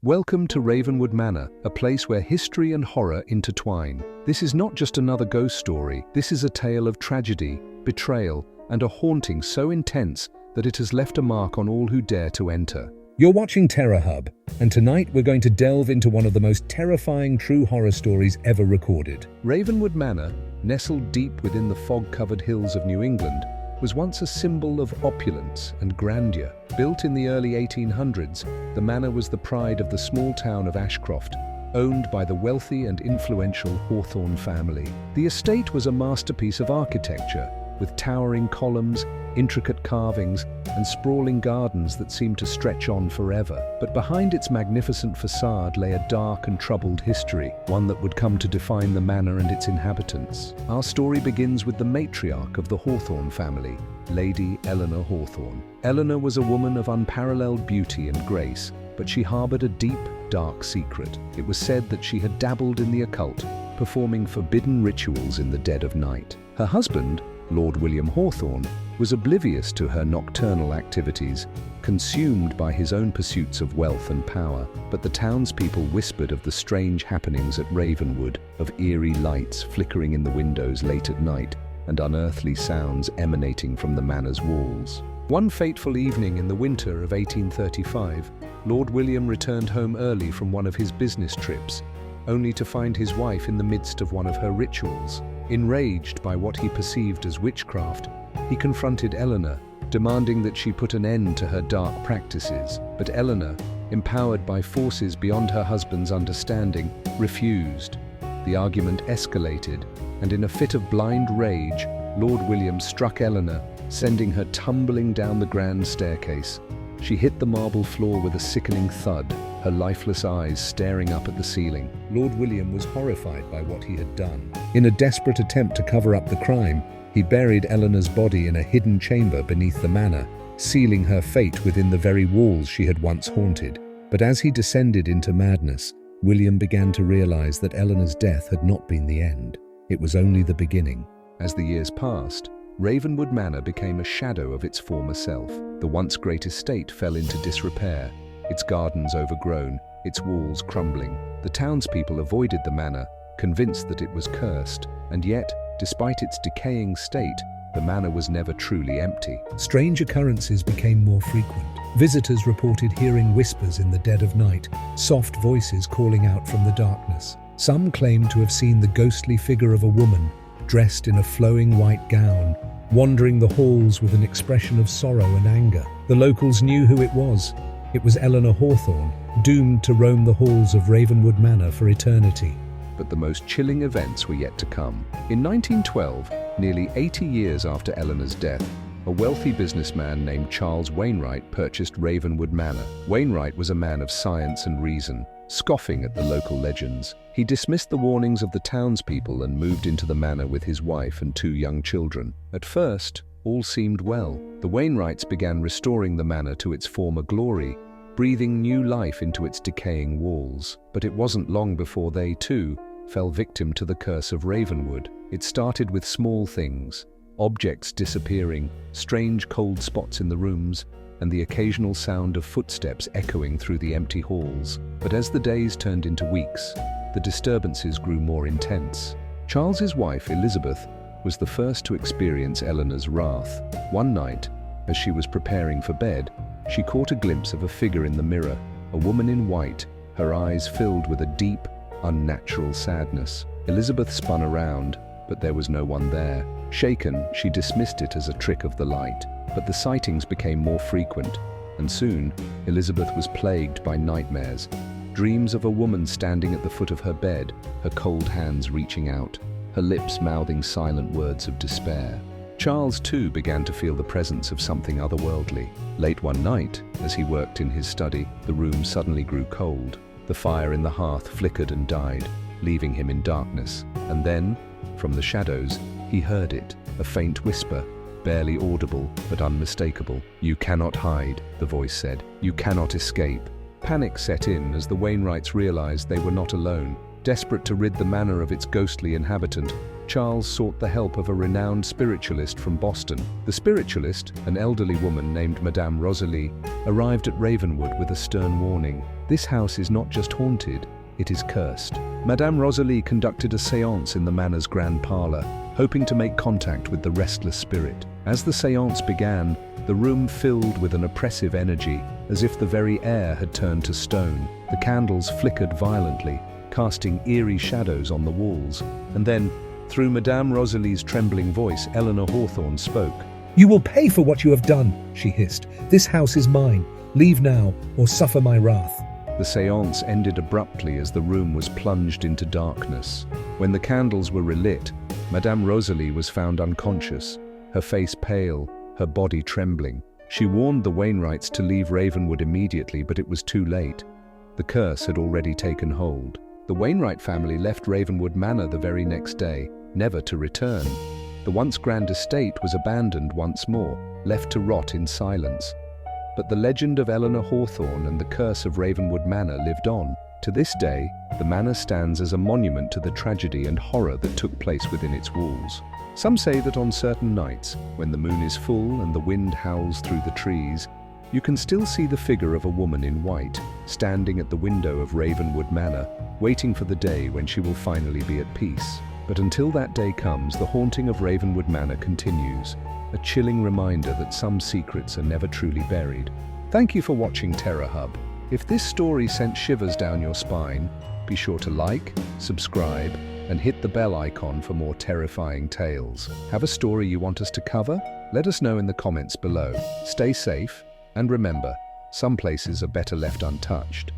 Welcome to Ravenwood Manor, a place where history and horror intertwine. This is not just another ghost story, this is a tale of tragedy, betrayal, and a haunting so intense that it has left a mark on all who dare to enter. You're watching Terror Hub, and tonight we're going to delve into one of the most terrifying true horror stories ever recorded. Ravenwood Manor, nestled deep within the fog-covered hills of New England, was once a symbol of opulence and grandeur. Built in the early 1800s, the manor was the pride of the small town of Ashcroft, owned by the wealthy and influential Hawthorne family. The estate was a masterpiece of architecture, with towering columns, intricate carvings, and sprawling gardens that seemed to stretch on forever. But behind its magnificent facade lay a dark and troubled history, one that would come to define the manor and its inhabitants. Our story begins with the matriarch of the Hawthorne family, Lady Eleanor Hawthorne. Eleanor was a woman of unparalleled beauty and grace, but she harbored a deep, dark secret. It was said that she had dabbled in the occult, performing forbidden rituals in the dead of night. Her husband, Lord William Hawthorne, was oblivious to her nocturnal activities, consumed by his own pursuits of wealth and power. But the townspeople whispered of the strange happenings at Ravenwood, of eerie lights flickering in the windows late at night, and unearthly sounds emanating from the manor's walls. One fateful evening in the winter of 1835, Lord William returned home early from one of his business trips, only to find his wife in the midst of one of her rituals. Enraged by what he perceived as witchcraft, he confronted Eleanor, demanding that she put an end to her dark practices. But Eleanor, empowered by forces beyond her husband's understanding, refused. The argument escalated, and in a fit of blind rage, Lord William struck Eleanor, sending her tumbling down the grand staircase. She hit the marble floor with a sickening thud, her lifeless eyes staring up at the ceiling. Lord William was horrified by what he had done. In a desperate attempt to cover up the crime, he buried Eleanor's body in a hidden chamber beneath the manor, sealing her fate within the very walls she had once haunted. But as he descended into madness, William began to realize that Eleanor's death had not been the end. It was only the beginning. As the years passed, Ravenwood Manor became a shadow of its former self. The once great estate fell into disrepair, its gardens overgrown, its walls crumbling. The townspeople avoided the manor, convinced that it was cursed, and yet, despite its decaying state, the manor was never truly empty. Strange occurrences became more frequent. Visitors reported hearing whispers in the dead of night, soft voices calling out from the darkness. Some claimed to have seen the ghostly figure of a woman, dressed in a flowing white gown, wandering the halls with an expression of sorrow and anger. The locals knew who it was. It was Eleanor Hawthorne, doomed to roam the halls of Ravenwood Manor for eternity. But the most chilling events were yet to come. In 1912, nearly 80 years after Eleanor's death, a wealthy businessman named Charles Wainwright purchased Ravenwood Manor. Wainwright was a man of science and reason, scoffing at the local legends. He dismissed the warnings of the townspeople and moved into the manor with his wife and 2 young children. At first, all seemed well. The Wainwrights began restoring the manor to its former glory, breathing new life into its decaying walls. But it wasn't long before they, too, fell victim to the curse of Ravenwood. It started with small things, objects disappearing, strange cold spots in the rooms, and the occasional sound of footsteps echoing through the empty halls. But as the days turned into weeks, the disturbances grew more intense. Charles's wife, Elizabeth, was the first to experience Eleanor's wrath. One night, as she was preparing for bed, she caught a glimpse of a figure in the mirror, a woman in white, her eyes filled with a deep, unnatural sadness. Elizabeth spun around, but there was no one there. Shaken, she dismissed it as a trick of the light. But the sightings became more frequent, and soon Elizabeth was plagued by nightmares, dreams of a woman standing at the foot of her bed, her cold hands reaching out, her lips mouthing silent words of despair. Charles, too, began to feel the presence of something otherworldly. Late one night, as he worked in his study, the room suddenly grew cold. The fire in the hearth flickered and died, leaving him in darkness. And then, from the shadows, he heard it, a faint whisper, barely audible but unmistakable. "You cannot hide," the voice said. "You cannot escape." Panic set in as the Wainwrights realized they were not alone. Desperate to rid the manor of its ghostly inhabitant, Charles sought the help of a renowned spiritualist from Boston. The spiritualist, an elderly woman named Madame Rosalie, arrived at Ravenwood with a stern warning. This house is not just haunted, it is cursed. Madame Rosalie conducted a séance in the manor's grand parlor, hoping to make contact with the restless spirit. As the séance began, the room filled with an oppressive energy, as if the very air had turned to stone. The candles flickered violently, casting eerie shadows on the walls. And then, through Madame Rosalie's trembling voice, Eleanor Hawthorne spoke. "You will pay for what you have done," she hissed. "This house is mine. Leave now, or suffer my wrath." The séance ended abruptly as the room was plunged into darkness. When the candles were relit, Madame Rosalie was found unconscious, her face pale, her body trembling. She warned the Wainwrights to leave Ravenwood immediately, but it was too late. The curse had already taken hold. The Wainwright family left Ravenwood Manor the very next day, never to return. The once grand estate was abandoned once more, left to rot in silence. But the legend of Eleanor Hawthorne and the curse of Ravenwood Manor lived on. To this day, the manor stands as a monument to the tragedy and horror that took place within its walls. Some say that on certain nights, when the moon is full and the wind howls through the trees, you can still see the figure of a woman in white, standing at the window of Ravenwood Manor, waiting for the day when she will finally be at peace. But until that day comes, the haunting of Ravenwood Manor continues, a chilling reminder that some secrets are never truly buried. Thank you for watching Terror Hub. If this story sent shivers down your spine, be sure to like, subscribe, and hit the bell icon for more terrifying tales. Have a story you want us to cover? Let us know in the comments below. Stay safe, and remember, some places are better left untouched.